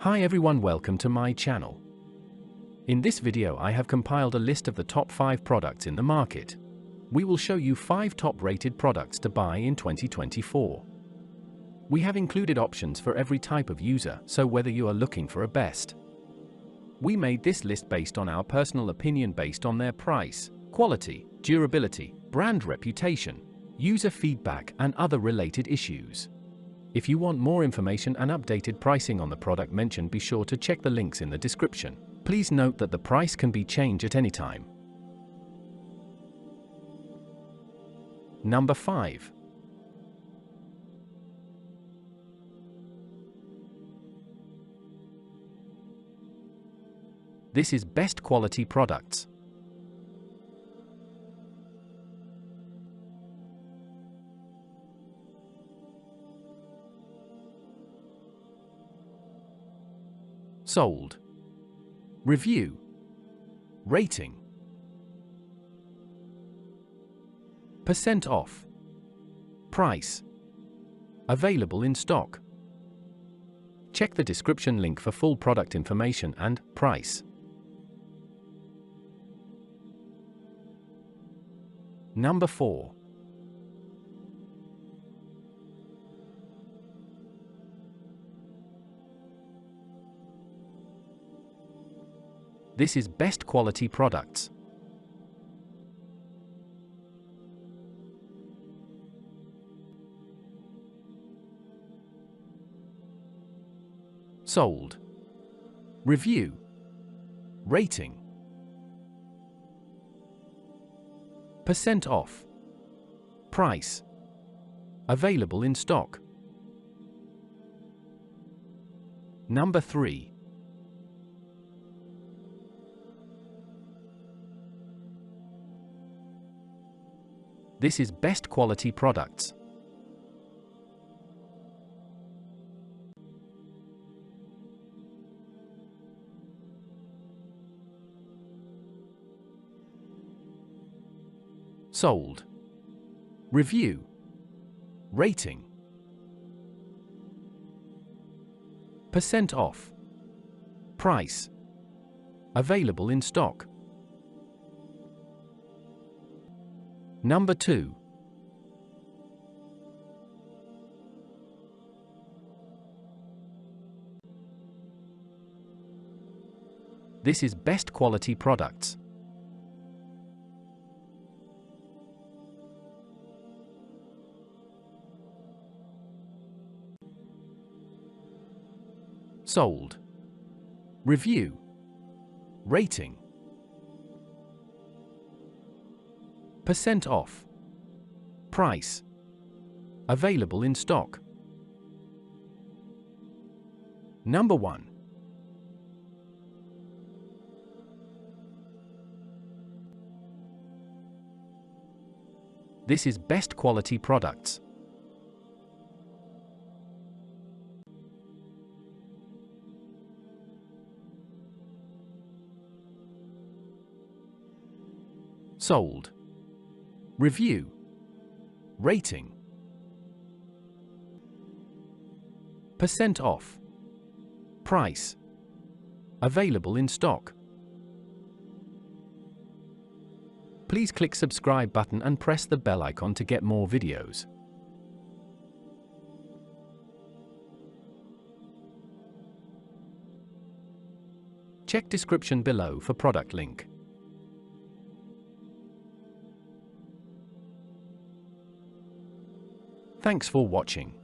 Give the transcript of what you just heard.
Hi everyone, welcome to my channel. In this video I have compiled a list of the top 5 products in the market. We will show you 5 top rated products to buy in 2024. We have included options for every type of user, so whether you are looking for a best. We made this list based on our personal opinion based on their price, quality, durability, brand reputation, user feedback and other related issues. If you want more information and updated pricing on the product mentioned, be sure to check the links in the description. Please note that the price can be changed at any time. Number 5. This is best quality products. Sold. Review. Rating. Percent off. Price. Available in stock. Check the description link for full product information and price. Number 4. This is best quality products. Sold. Review. Rating. Percent off. Price. Available in stock. Number 3. This is best quality products. Sold. Review. Rating. Percent off. Price. Available in stock. Number 2. This is best quality products. Sold. Review. Rating. Percent off. Price. Available in stock. Number 1. This is best quality products. Sold. Review. Rating. Percent off. Price. Available in stock. Please click subscribe button and press the bell icon to get more videos. Check description below for product link. Thanks for watching.